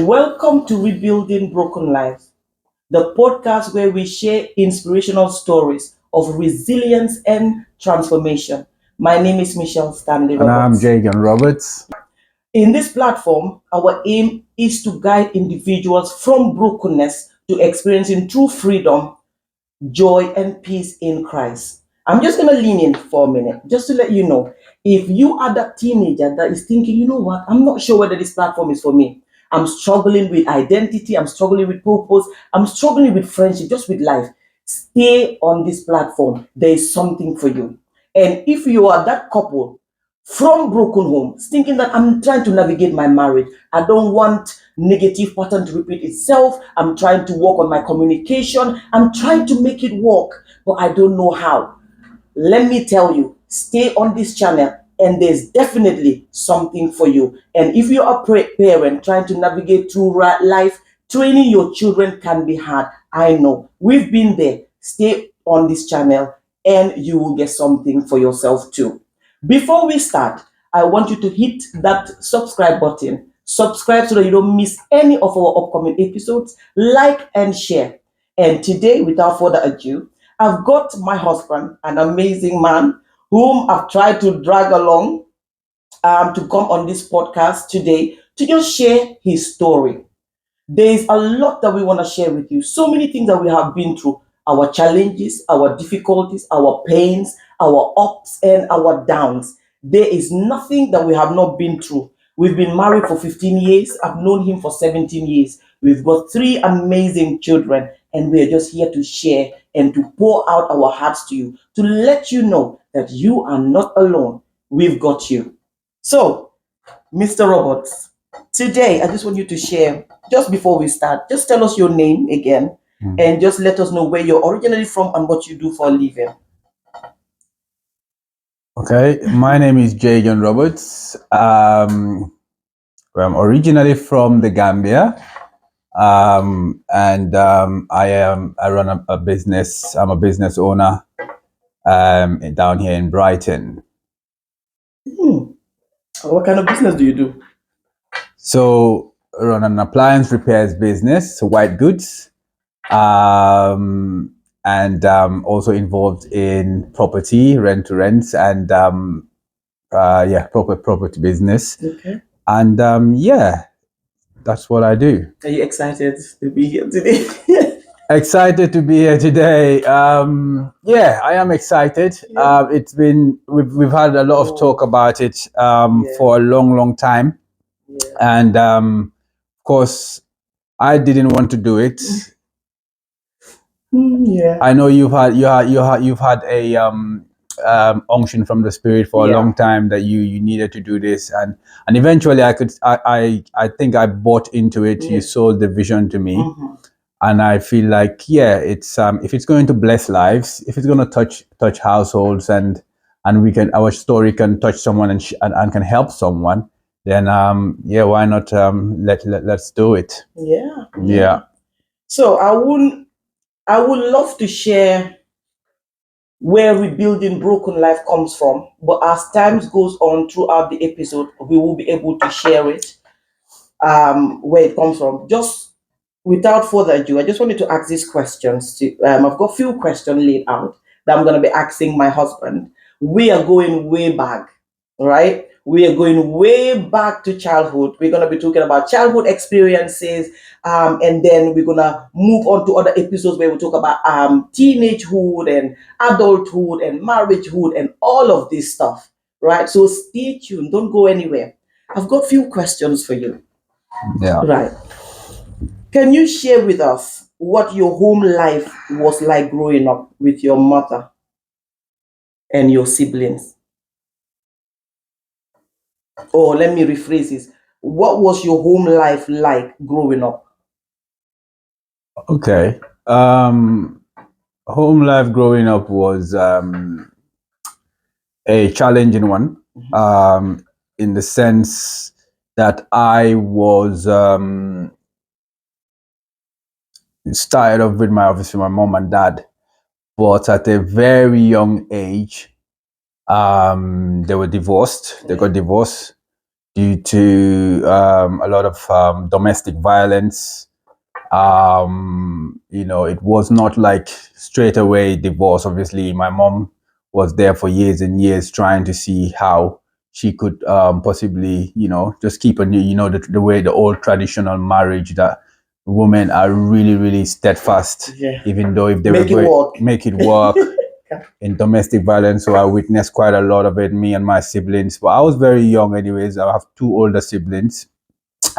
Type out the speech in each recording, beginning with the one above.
Welcome to Rebuilding Broken Lives, the podcast where we share inspirational stories of resilience and transformation. My name is Michelle And I'm Stanley-Roberts. Jay Roberts. In this platform, our aim is to guide individuals from brokenness to experiencing true freedom, joy, and peace in Christ. I'm just going to lean in for a minute just to let you know, if you are that teenager that is thinking, you know what, I'm not sure whether this platform is for me. I'm struggling with identity, I'm struggling with purpose, I'm struggling with friendship, just with life. Stay on this platform. There is something for you. And if you are that couple from broken homes, thinking that I'm trying to navigate my marriage, I don't want negative pattern to repeat itself. I'm trying to work on my communication. I'm trying to make it work, but I don't know how. Let me tell you, stay on this channel and there's definitely something for you. And if you're a parent trying to navigate through life, training your children can be hard. I know. We've been there. Stay on this channel and you will get something for yourself too. Before we start, I want you to hit that subscribe button. Subscribe so that you don't miss any of our upcoming episodes. Like and share. And today, without further ado, I've got my husband, an amazing man, whom I've tried to drag along to come on this podcast today to just share his story. There's a lot that we want to share with you. So many things that we have been through, our challenges, our difficulties, our pains, our ups and our downs. There is nothing that we have not been through. We've been married for 15 years. I've known him for 17 years. We've got three amazing children, and we're just here to share and to pour out our hearts to you, to let you know that you are not alone. We've got you. So, Mr. Roberts, today I just want you to share, just before we start, just tell us your name again and just let us know where you're originally from and what you do for a living. Okay, my name is Jay Roberts. I'm originally from the Gambia, and I run a business. I'm a business owner down here in Brighton. Hmm. What kind of business do you do? So I run an appliance repairs business, white goods, and also involved in property, rent to rents, and property business. Okay. And that's what I do. Are you excited to be here today? Excited to be here today. I am excited. Yeah. We've had a lot of talk about it Yeah. for a long time, Yeah. and of course, I didn't want to do it. Yeah. I know you've had a unction from the spirit for a Yeah. long time that you needed to do this, and eventually I think I bought into it. Yeah. You sold the vision to me. Mhm. And I feel like, it's if it's going to bless lives, if it's going to touch households, and our story can touch someone and can help someone, then why not let's do it. Yeah. Yeah. So I would love to share where rebuilding broken life comes from, but as times goes on throughout the episode, we will be able to share it, where it comes from. Just without further ado, I just wanted to ask these questions. I've got a few questions laid out that I'm going to be asking my husband. We are going way back, right? We are going way back to childhood. We're going to be talking about childhood experiences, and then we're going to move on to other episodes where we talk about teenagehood and adulthood and marriagehood and all of this stuff, right? So stay tuned. Don't go anywhere. I've got a few questions for you. Yeah. Right. Can you share with us what your home life was like growing up with your mother and your siblings? Or let me rephrase this. What was your home life like growing up? Okay. Home life growing up was a challenging one, in the sense that I was started off with my mom and dad, but at a very young age, they were divorced. They got divorced, due to a lot of domestic violence. It was not like straight away divorce. Obviously, my mom was there for years and years trying to see how she could possibly, just keep a new, the way the old traditional marriage that women are really, really steadfast, Yeah. even though if they Make were it work. make it work in domestic violence. So I witnessed quite a lot of it, me and my siblings. But I was very young, anyways. I have two older siblings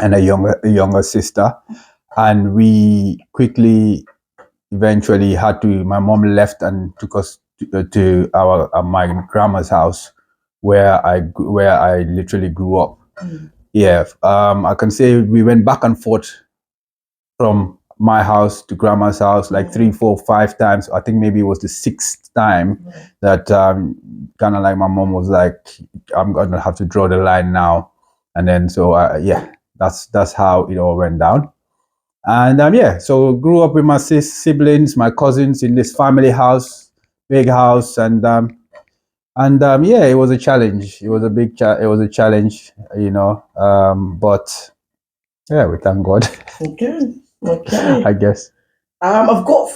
and a younger sister, and we quickly eventually had to. My mom left and took us to our my grandma's house, where I literally grew up. Yeah, I can say we went back and forth from my house to grandma's house like 3, 4, 5 times. I think maybe it was the sixth time that kind of like my mom was like, "I'm gonna have to draw the line now," and then so yeah, that's how it all went down. And yeah, so grew up with my siblings, my cousins in this family house, big house, and yeah, it was a challenge. It was a it was a challenge, but yeah, we thank God, Okay. Okay. I guess. I've got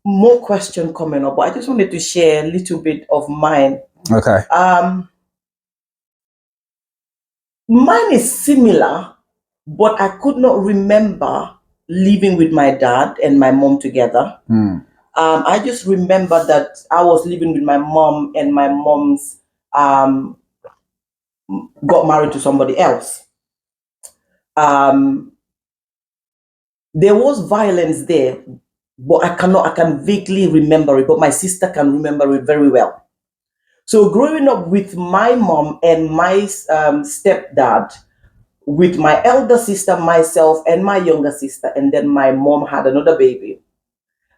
more question coming up, but I just wanted to share a little bit of mine. Okay. Mine is similar, but I could not remember living with my dad and my mom together. I just remember that I was living with my mom, and my mom's um, got married to somebody else. Um, there was violence there, but I can vaguely remember it, but my sister can remember it very well. So growing up with my mom and my stepdad, with my elder sister, myself, and my younger sister, and then my mom had another baby.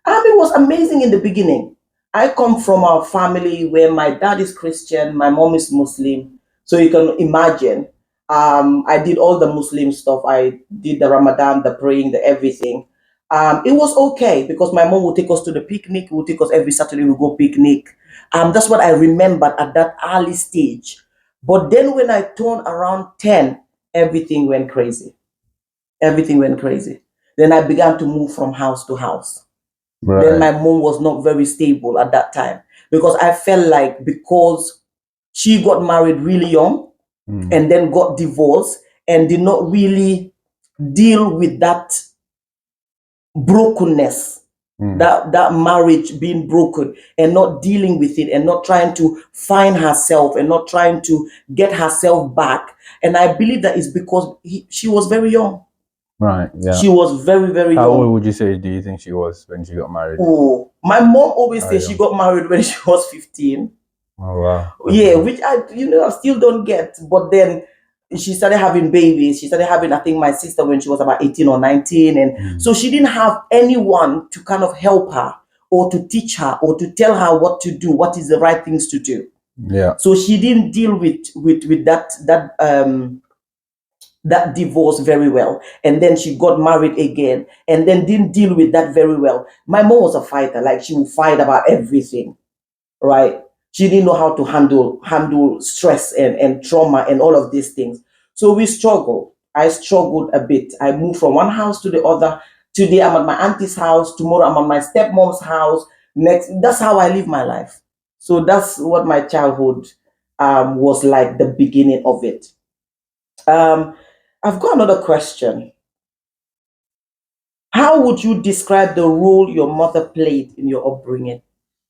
It was amazing in the beginning. I come from a family where my dad is Christian, my mom is Muslim. So you can imagine, I did all the Muslim stuff. I did the Ramadan, the praying, the everything. It was okay because my mom would take us to the picnic, would take us every Saturday, we go picnic. That's what I remembered at that early stage. But then when I turned around 10, everything went crazy. Everything went crazy. Then I began to move from house to house. Then my Right. mom was not very stable at that time because I felt like because she got married really young and then got divorced and did not really deal with that brokenness, that marriage being broken, and not dealing with it and not trying to find herself and not trying to get herself back. And I believe that is because she was very young. Right. Yeah. She was very, very How old young. would you say do you think she was when she got married? Oh, my mom always Very says she young. got married when she was 15. Oh wow. Yeah, which I still don't get. But then she started having babies. She started having, I think, my sister when she was about 18 or 19. And so she didn't have anyone to kind of help her or to teach her or to tell her what to do, what is the right things to do. Yeah. So she didn't deal with that divorce very well, and then she got married again and then didn't deal with that very well. My mom was a fighter, like she would fight about everything, right? She didn't know how to handle stress and trauma and all of these things. So we struggled. I struggled a bit. I moved from one house to the other. Today I'm at my auntie's house, tomorrow I'm at my stepmom's house. Next, that's how I live my life. So that's what my childhood was like, the beginning of it. um, I've got another question. How would you describe the role your mother played in your upbringing?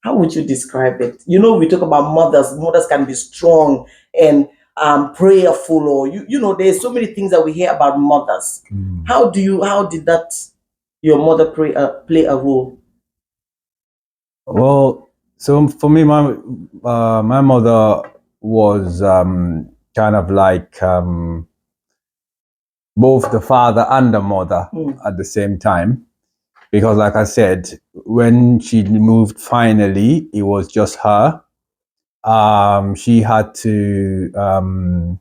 How would you describe it? We talk about mothers. Mothers can be strong and prayerful, or there's so many things that we hear about mothers. How did that your mother play a role? Well, so for me, my mother was kind of like both the father and the mother at the same time, because, like I said, when she moved, finally, it was just her. She had to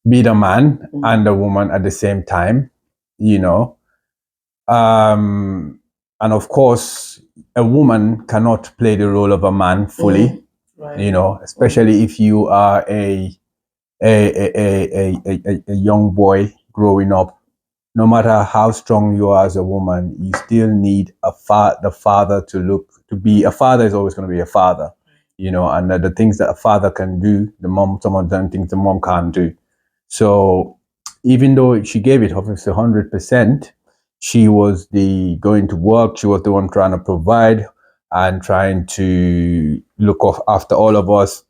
be the man and the woman at the same time, you know. And of course, a woman cannot play the role of a man fully, Right. especially if you are a young boy growing up, no matter how strong you are as a woman, you still need the father to look to be a father is always going to be a father, and the things that a father can do, the mom, some of them things the mom can't do. So even though she gave it obviously 100%, she was the going to work. She was the one trying to provide and trying to after all of us.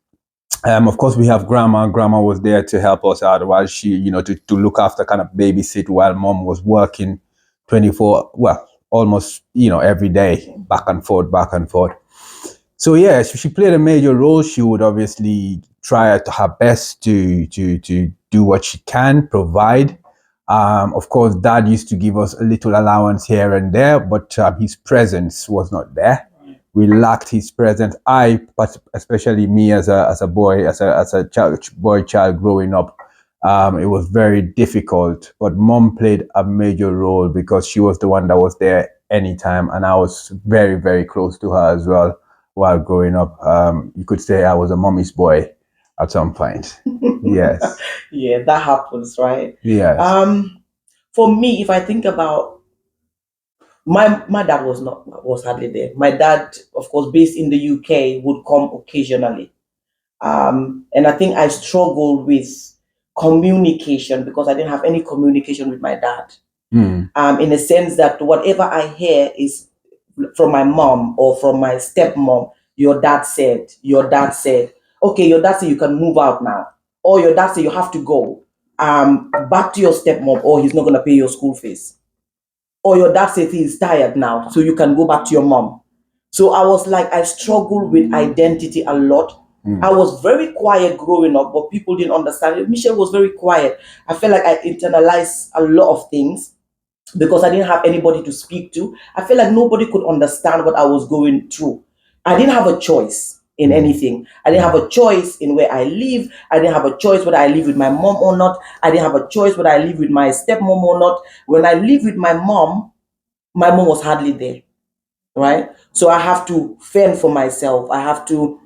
Of course, we have grandma. Grandma was there to help us out while she, to look after, kind of babysit while mom was working 24, well, almost, every day, back and forth, back and forth. So yeah, she played a major role. She would obviously try to her best to do what she can, provide. Of course, dad used to give us a little allowance here and there, but his presence was not there. We lacked his presence. But especially me as a boy, as a child growing up, it was very difficult. But mom played a major role because she was the one that was there anytime, and I was very, very close to her as well while growing up. You could say I was a mommy's boy at some point. Yes. Yeah, that happens, right? Yes. For me, if I think about my dad was hardly there. My dad, of course, based in the UK, would come occasionally. And I think I struggled with communication because I didn't have any communication with my dad. In a sense that whatever I hear is from my mom or from my stepmom. Your dad said, okay, your dad said you can move out now, or your dad said you have to go back to your stepmom, or he's not going to pay your school fees, or your dad said he's tired now, so you can go back to your mom. So I was like, I struggled with identity a lot. I was very quiet growing up, but people didn't understand. Michelle was very quiet. I felt like I internalized a lot of things because I didn't have anybody to speak to. I felt like nobody could understand what I was going through. I didn't have a choice in anything. I didn't have a choice in where I live. I didn't have a choice whether I live with my mom or not. I didn't have a choice whether I live with my stepmom or not. When I live with my mom was hardly there, right? So I have to fend for myself. I have to.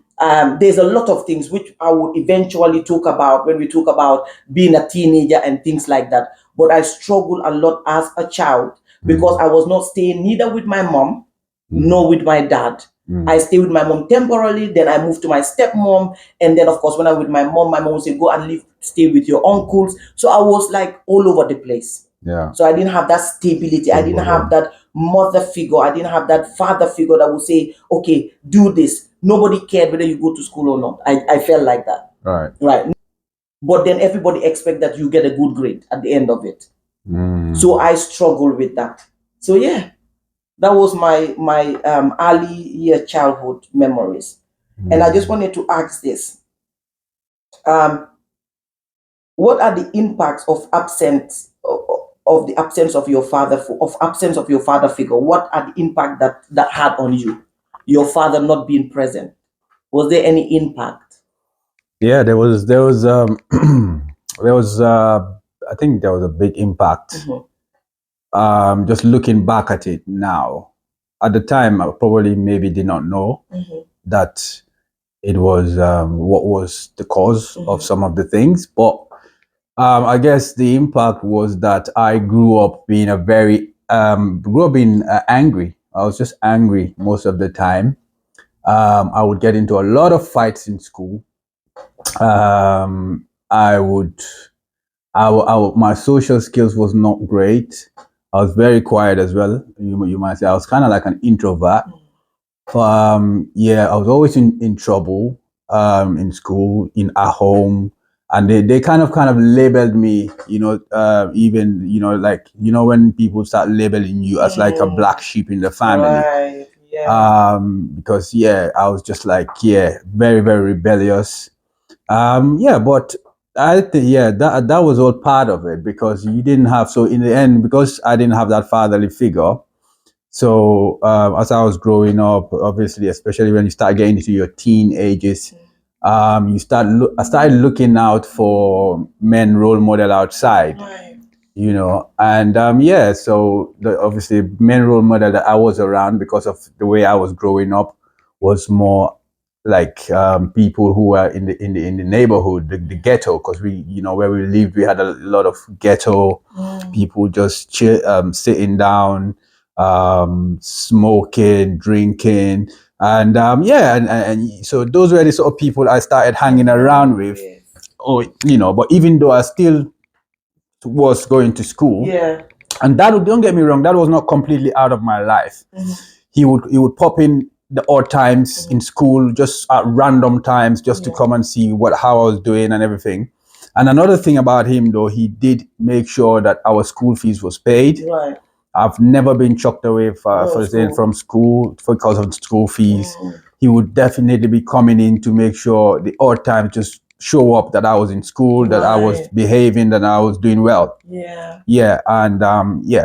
There's a lot of things which I would eventually talk about when we talk about being a teenager and things like that. But I struggled a lot as a child because I was not staying neither with my mom nor with my dad. I stayed with my mom temporarily, then I moved to my stepmom, and then of course when I'm with my mom would say, "Go and live, stay with your uncles." So I was like all over the place. Yeah. So I didn't have that stability. I didn't have that mother figure. I didn't have that father figure that would say, okay, do this. Nobody cared whether you go to school or not. I felt like that. Right. Right. But then everybody expect that you get a good grade at the end of it. So I struggle with that. So yeah, that was my early year childhood memories. And I just wanted to ask this. Um, what are the impacts of the absence of your absence of your father figure? What are the impact that had on you, your father not being present? Was there any impact? Yeah, there was I think there was a big impact. Just looking back at it now, at the time I probably maybe did not know that it was what was the cause of some of the things, but I guess the impact was that I grew up being being angry. I was just angry most of the time. I would get into a lot of fights in school. I would, my social skills was not great. I was very quiet as well. You might say I was kind of like an introvert. Yeah, I was always in trouble in school, at home, and they kind of labeled me, even like when people start labeling you as like a black sheep in the family. Right. Yeah. Because yeah, I was just like, yeah, very, very rebellious. Yeah, but I think yeah, that was all part of it because you didn't have, so in the end, because I didn't have that fatherly figure. So as I was growing up, obviously, especially when you start getting into your teen ages, I started looking out for men role model outside, Right. and yeah, so obviously men role model that I was around because of the way I was growing up was more like people who were in the neighborhood, the ghetto, because we, where we lived, we had a lot of ghetto people just sitting down, smoking, drinking, and and so those were the sort of people I started hanging around with. Oh, but even though I still was going to school, Yeah. and that, don't get me wrong, that was not completely out of my life. He would pop in the odd times in school, just at random times, just to come and see how I was doing and everything. And another thing about him, though, he did make sure that our school fees was paid. Right. I've never been chucked away from school because of school fees. He would definitely be coming in to make sure the odd time just show up that I was in school, that I was behaving, that I was doing well. Yeah, and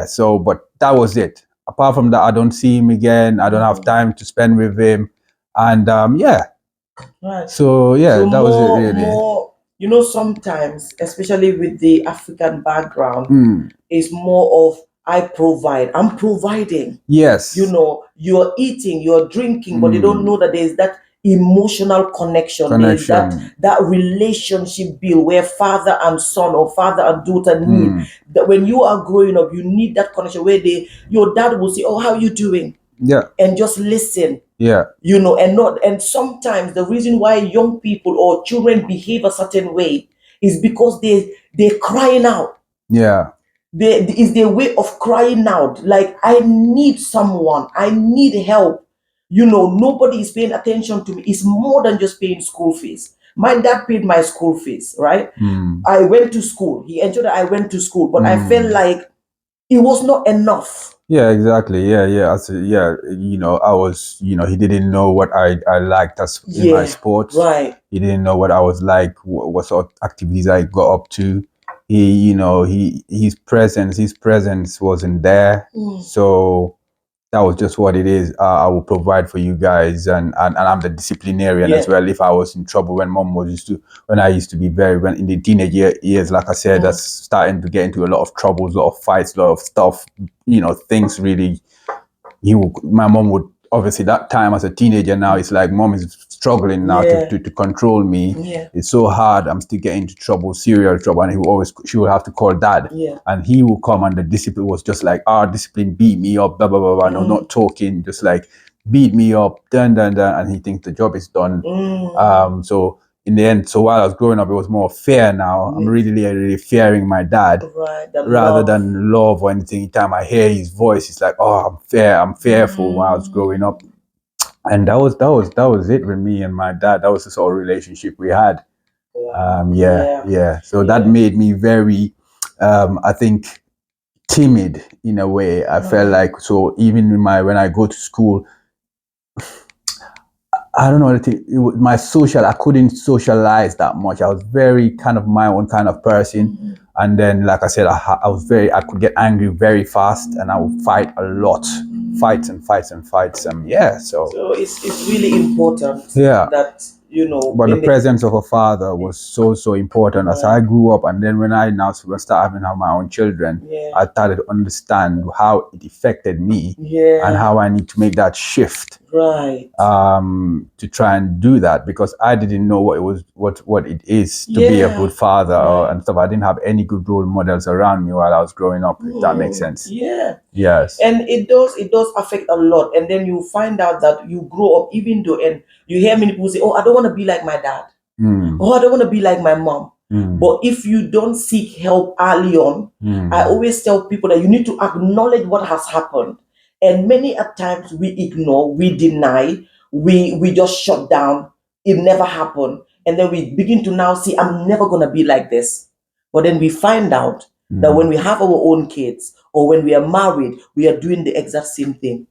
so, but that was it. Apart from that, I don't see him again. I don't have time to spend with him, and Right. so that was it, really. More, sometimes, especially with the African background, is more of I provide. I'm providing. Yes. You're eating, you're drinking, but they don't know that there's that emotional connection. There's that relationship build where father and son or father and daughter need. That when you are growing up, you need that connection where your dad will say, "Oh, how are you doing?" Yeah. And just listen. Yeah. And sometimes the reason why young people or children behave a certain way is because they're crying out. Yeah. Is their way of crying out, like, I need someone, I need help. Nobody is paying attention to me. It's more than just paying school fees. My dad paid my school fees, right? I went to school. He ensured that I went to school, but I felt like it was not enough. Yeah, exactly. Yeah. I was, he didn't know what I liked in my sports. Right. He didn't know what I was like, what sort of activities I got up to. His presence wasn't there. So that was just what it is. I will provide for you guys, and I'm the disciplinarian as well. If I was in trouble when I used to be when in the teenage years, like I said, that's starting to get into a lot of troubles, a lot of fights, a lot of stuff, things really. My mom would, obviously, that time as a teenager, now it's like mom is struggling now to control me. It's so hard. I'm still getting into trouble, serial trouble, and she would have to call dad, and he will come, and the discipline was just like, discipline beat me up, blah blah blah blah. No, not talking, just like beat me up, dun, and he thinks the job is done. So in the end, so while I was growing up, it was more fear. Now I'm really fearing my dad, rather than love or anything. Anytime I hear his voice, it's like, I'm fearful. While I was growing up, and that was it with me and my dad. That was the sort of relationship we had. So that made me very, I think, timid in a way. I felt like, so even when I go to school, I don't know, I couldn't socialize that much. I was very kind of my own kind of person. And then, like I said, I could get angry very fast, and I would fight a lot. Fights. So it's really important that, but the presence of a father was so important. As I grew up, and then when I now start having my own children, I started to understand how it affected me, and how I need to make that shift, to try and do that, because I didn't know what it is to be a good father and stuff. I didn't have any good role models around me while I was growing up, if that makes sense. Yes. And it does affect a lot. And then you find out that you grow up, even though, and you hear many people say, "Oh, I don't want to be like my dad." "Oh, I don't want to be like my mom." But if you don't seek help early on, I always tell people that you need to acknowledge what has happened. And many a times we ignore, we deny, we just shut down. It never happened. And then we begin to now see, I'm never going to be like this. But then we find out that when we have our own kids, or when we are married, we are doing the exact same thing.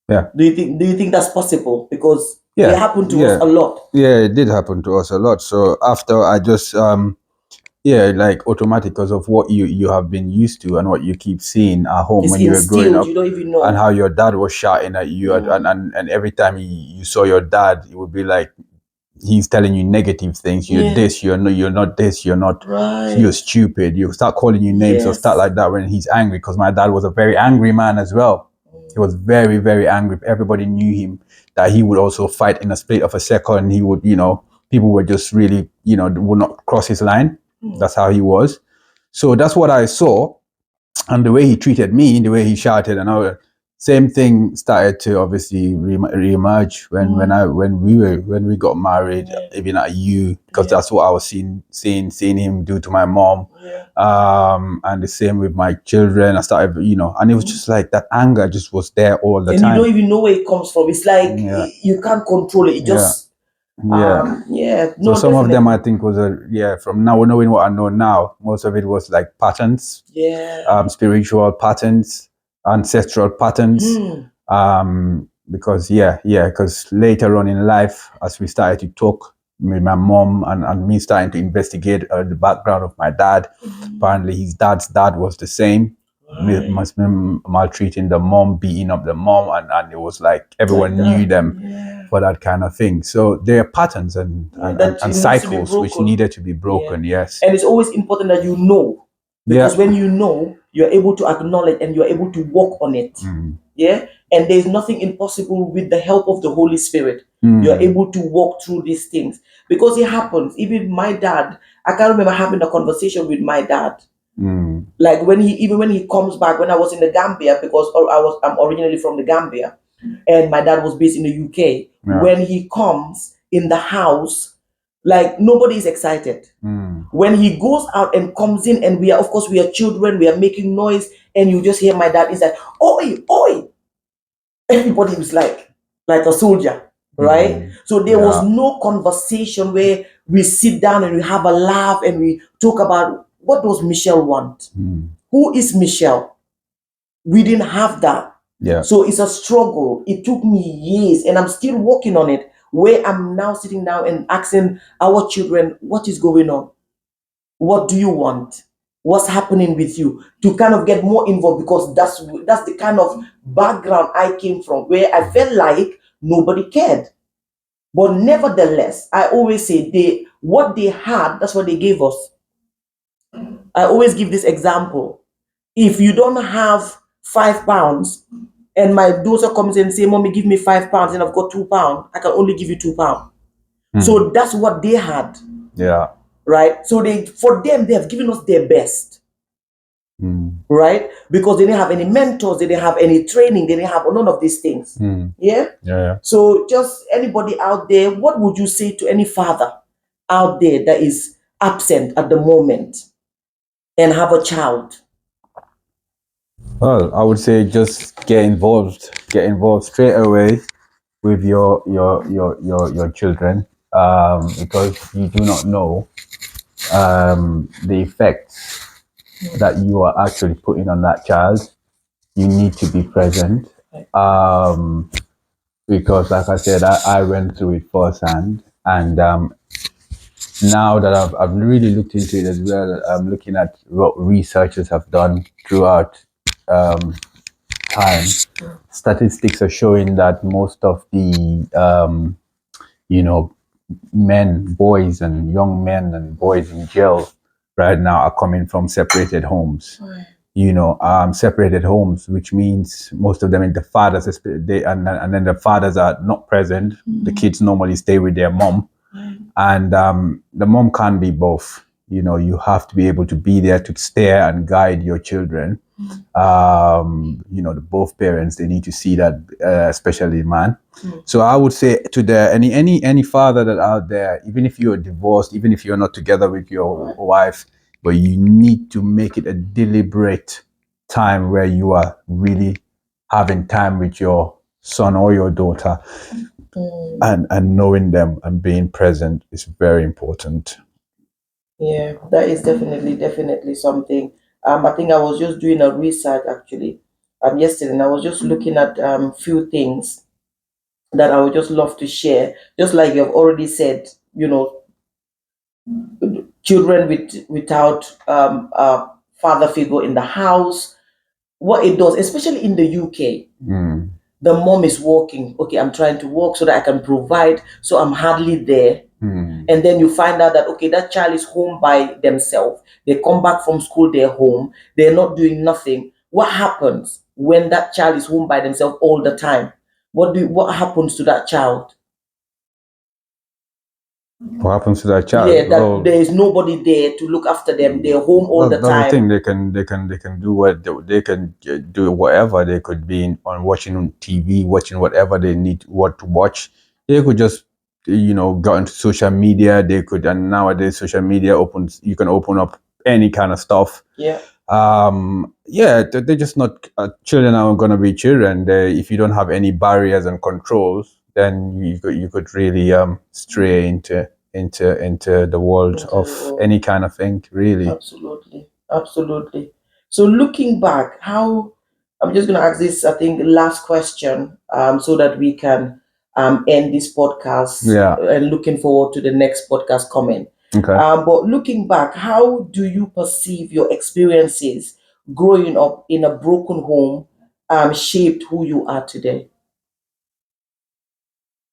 Yeah. Do you think that's possible? Because it happened to us a lot. Yeah, it did happen to us a lot. So after I just like automatic, because of what you have been used to and what you keep seeing at home when you were growing up, you don't even know. and how your dad was shouting at you, and every time you saw your dad, it would be like he's telling you negative things. You're this, you're not this, you're not, you're stupid. You start calling you names or start like that when he's angry, because my dad was a very angry man as well. He was very, very angry. Everybody knew him, that he would also fight in a split of a second. He would, people were just really, would not cross his line. That's how he was. So that's what I saw. And the way he treated me, the way he shouted and all, same thing started to obviously re-emerge when we got married, even at you, because that's what I was seeing him do to my mom. And the same with my children. I started, and it was just like that anger just was there all the and time. you don't even know where it comes from. It's like you can't control it. It just So some of them I think was from now knowing what I know now, most of it was like patterns, spiritual patterns, ancestral patterns. Because later on in life, as we started to talk with my mom and me starting to investigate the background of my dad, apparently his dad's dad was the same. Must be maltreating the mom, beating up the mom, and it was like everyone knew them for that kind of thing. So there are patterns and cycles which needed to be broken. Yes, and it's always important that you know, because when you know, you're able to acknowledge and you're able to work on it. And there's nothing impossible with the help of the Holy Spirit. You're able to walk through these things because it happens. Even my dad, I can't remember having a conversation with my dad. Like when he comes back, when I was in the Gambia, because I'm originally from the Gambia, and my dad was based in the UK. When he comes in the house, like nobody is excited. When he goes out and comes in, and we are children, we are making noise, and you just hear my dad inside, oi, oi. Everybody was like a soldier, right? So there was no conversation where we sit down and we have a laugh and we talk about what does Michelle want? Who is Michelle? We didn't have that. So it's a struggle. It took me years and I'm still working on it, where I'm now sitting down and asking our children, what is going on? What do you want? What's happening with you? To kind of get more involved, because that's the kind of background I came from, where I felt like nobody cared. But nevertheless, I always say what they had, that's what they gave us. I always give this example. If you don't have £5 and my daughter comes and say, Mommy, give me £5 and I've got £2, I can only give you £2. So that's what they had. Right? So for them, they have given us their best. Right? Because they didn't have any mentors, they didn't have any training, they didn't have none of these things. So just anybody out there, what would you say to any father out there that is absent at the moment and have a child? Well, I would say just get involved straight away with your children, because you do not know the effects that you are actually putting on that child. You need to be present, because like I said, I went through it firsthand, and now that I've really looked into it as well, I'm looking at what researchers have done throughout time. Statistics are showing that most of the boys and young men and boys in jail right now are coming from separated homes. Separated homes, which means most of them, the fathers, and then the fathers are not present. The kids normally stay with their mom, and the mom can't be both. You have to be able to be there to steer and guide your children. Both parents, they need to see that, especially man. So I would say to any father that out there, even if you're divorced, even if you're not together with your wife, but you need to make it a deliberate time where you are really having time with your son or your daughter, and knowing them and being present is very important. Yeah, that is definitely something. I think I was just doing a research actually yesterday, and I was just looking at few things that I would just love to share. Just like you have already said, children without father figure in the house, what it does, especially in the UK. The mom is working. Okay, I'm trying to work so that I can provide, so I'm hardly there. And then you find out that, okay, that child is home by themselves. They come back from school, they're home, they're not doing nothing. What happens? when that child is home by themselves all the time? What happens to that child? What happens to that child? Yeah, that there is nobody there to look after them. They're home all the That's the time. thing. They can do what they can do whatever. They could be on watching TV, watching whatever they need what to watch. They could just go into social media. They could, and nowadays social media opens. You can open up any kind of stuff. Yeah. Yeah, they're just not children are gonna be children. If you don't have any barriers and controls, then you could really stray into the world of any kind of thing, really. Absolutely. Absolutely. So looking back, how I'm just gonna ask this, I think, last question, so that we can end this podcast. Yeah. And looking forward to the next podcast coming. Okay. But looking back, how do you perceive your experiences growing up in a broken home shaped who you are today?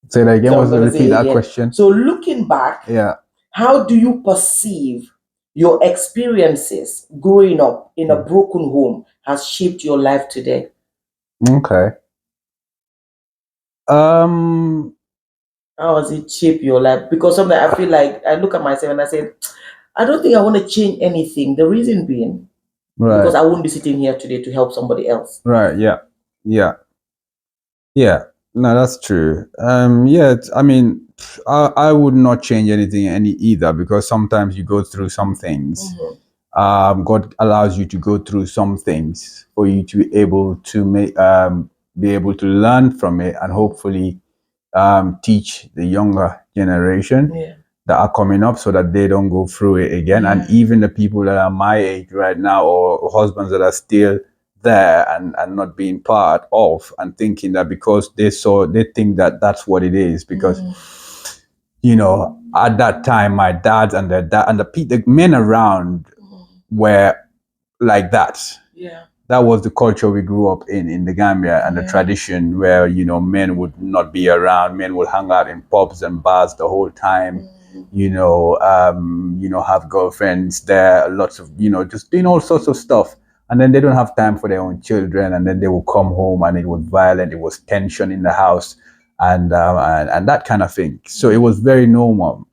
Say that again. So I'm Was gonna repeat say that again. question? So looking back, Yeah. how do you perceive your experiences growing up in a broken home has shaped your life today? Okay. How has it shaped your life? Because sometimes I feel like I look at myself and I say, I don't think I want to change anything. The reason being, because Right. I wouldn't be sitting here today to help somebody else. Right. Yeah. Yeah. Yeah. No, that's true. Yeah. I mean, I would not change anything either, because sometimes you go through some things. God allows you to go through some things for you to be able to be able to learn from it, and hopefully teach the younger generation that are coming up, so that they don't go through it again. And even the people that are my age right now, or husbands that are still there and not being part of, and thinking that because they think that that's what it is, because at that time my dad and the men around were like that. Yeah. That was the culture we grew up in the Gambia, and the tradition where men would not be around. Men would hang out in pubs and bars the whole time. Have girlfriends there, lots of just doing all sorts of stuff, and then they don't have time for their own children, and then they will come home and it was violent. It was tension in the house, and that kind of thing. So it was very normal.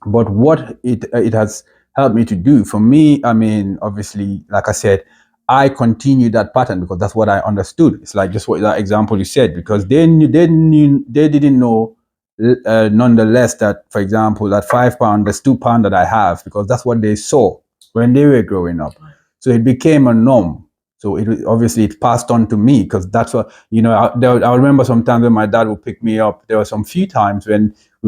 But what it has helped me to do, for me, I mean, obviously, like I said, I continue that pattern because that's what I understood. It's like just what that example you said, because they didn't know, nonetheless, that, for example, that £5, that's £2 that I have, because that's what they saw when they were growing up. So it became a norm. So obviously it passed on to me, because that's what I remember sometimes when my dad would pick me up. There were some few times when he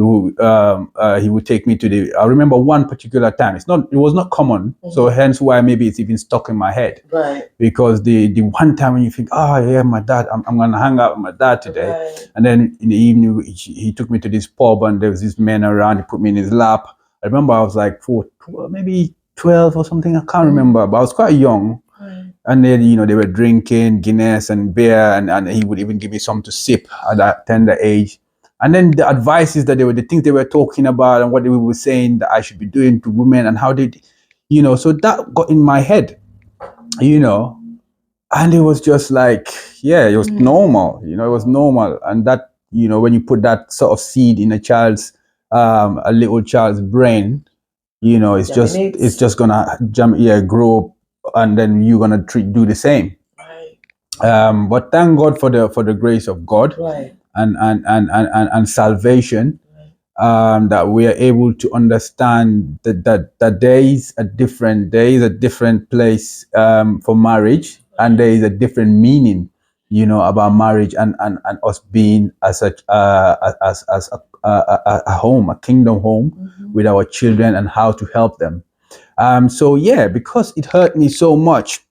would take me to I remember one particular time. It was not common, so hence why maybe it's even stuck in my head. Right. Because the one time when you think, oh yeah, my dad, I'm gonna hang out with my dad today, Right. and then in the evening he took me to this pub, and there was this man around. He put me in his lap. I remember I was like maybe 12 or something. I can't remember, but I was quite young. And then, they were drinking Guinness and beer, and he would even give me some to sip at that tender age. And then the advices that the things they were talking about, and what they were saying that I should be doing to women, and how they, so that got in my head, and it was just like, yeah, it was normal, it was normal. And that, when you put that sort of seed in a little child's brain, it's just gonna grow up, and then you're gonna do the same. But thank God for the grace of God, and salvation, that we are able to understand that there is a different place for marriage, and there is a different meaning, about marriage, and us being as a home, a kingdom home, with our children, and how to help them. So yeah, because it hurt me so much.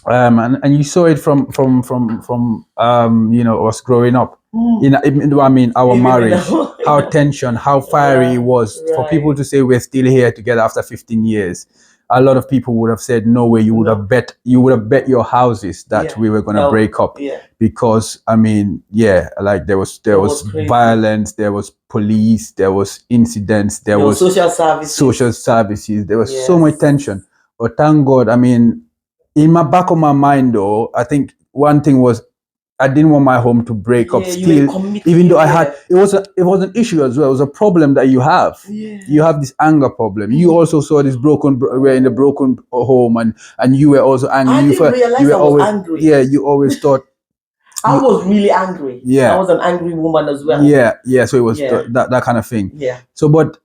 And you saw it from us growing up, our marriage, how tension, how fiery it was. For people to say we're still here together after 15 years, a lot of people would have said, no way, you would have bet your houses that we were going to break up. Because like there was violence, there was police, there was incidents, there was social services, there was so much tension. But thank God, in my back of my mind, though, I think one thing was I didn't want my home to break up Yeah, you were still, committed, even though I yeah. had it was an issue as well. It was a problem that you have. Yeah. You have this anger problem. You also saw this we're in a broken home, and you were also angry. I didn't realize you were I was always angry. Yeah, you always thought I was really angry. Yeah. I was an angry woman as well. yeah. So it was Yeah. that kind of thing. Yeah. So, but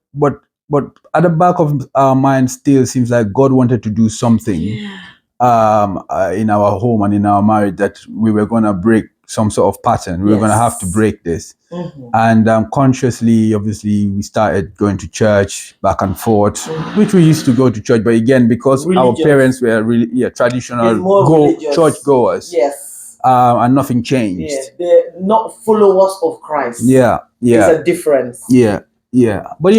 at the back of our mind, still seems like God wanted to do something. Yeah. In our home and in our marriage, that we were going to break some sort of pattern. We were going to have to break this. And consciously, obviously, we started going to church back and forth, which we used to go to church. But again, because our parents were really traditional church goers, yes, and nothing changed. Yeah, they're not followers of Christ. Yeah. There's a difference. Yeah. But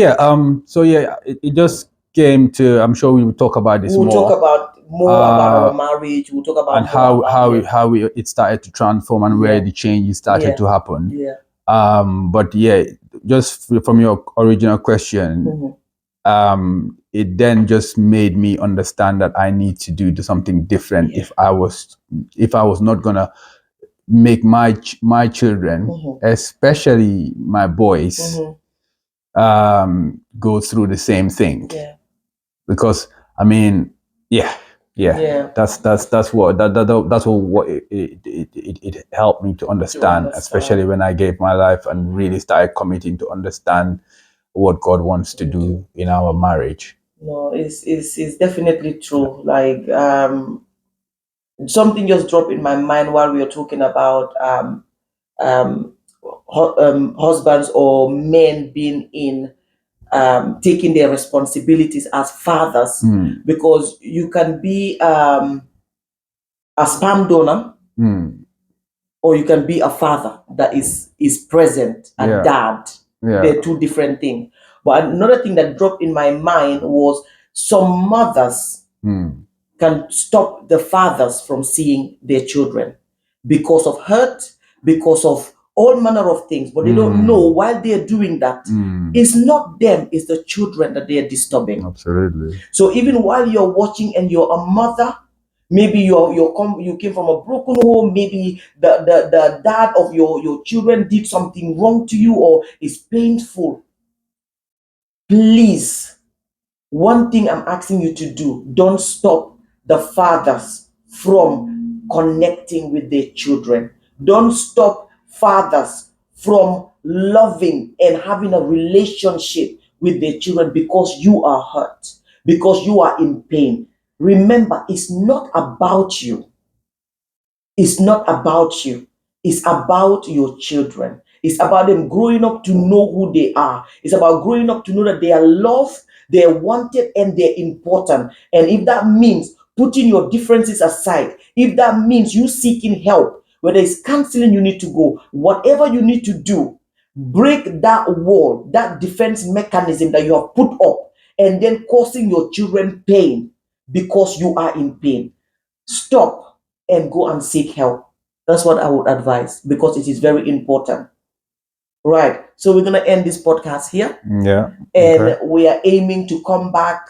so it just came to. I'm sure we will talk about this We'll more. talk about our marriage. We'll talk about and how it started to transform and where the changes started to happen. Yeah. But just from your original question, it then just made me understand that I need to do something different if I was not gonna make my children, especially my boys, go through the same thing. Yeah. Because I mean, that's what it helped me to understand, especially when I gave my life and really started committing to understand what God wants to do in our marriage. No, it's definitely true. Like something just dropped in my mind while we were talking about husbands or men being in taking their responsibilities as fathers, because you can be a sperm donor, or you can be a father that is present, a dad. They're two different things. But another thing that dropped in my mind was some mothers can stop the fathers from seeing their children because of hurt, because of all manner of things, but they don't know while they're doing that, it's not them, it's the children that they're disturbing. Absolutely. So even while you're watching and you're a mother, maybe you came from a broken home, maybe the dad of your children did something wrong to you or is painful, please, one thing I'm asking you to do, don't stop the fathers from connecting with their children. Don't stop fathers from loving and having a relationship with their children because you are hurt, because you are in pain. Remember, it's not about you. It's not about you. It's about your children. It's about them growing up to know who they are. It's about growing up to know that they are loved, they're wanted, and they're important. And if that means putting your differences aside, if that means you seeking help, whether it's counseling you need to go, whatever you need to do, break that wall, that defense mechanism that you have put up, and then causing your children pain because you are in pain. Stop and go and seek help. That's what I would advise because it is very important. Right. So we're gonna end this podcast here. Yeah. And we are aiming to come back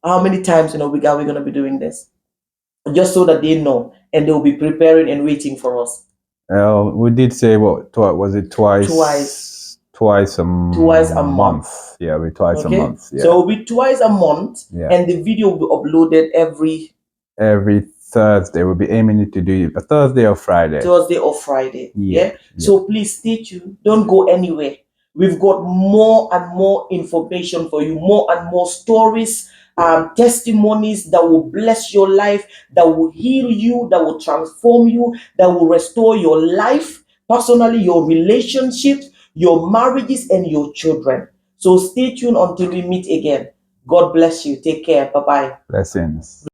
how many times we are gonna be doing this? Just so that they know and they'll be preparing and waiting for us. We did say was it twice? Twice a month. Yeah, twice a month. Yeah. So it'll be twice a month, and the video will be uploaded every Thursday. We'll be aiming to do a Thursday or Friday. Yeah. So please stay tuned. Don't go anywhere. We've got more and more information for you, more and more stories, testimonies that will bless your life, that will heal you, that will transform you, that will restore your life, personally, your relationships, your marriages, and your children. So stay tuned until we meet again. God bless you. Take care. Bye-bye. Blessings.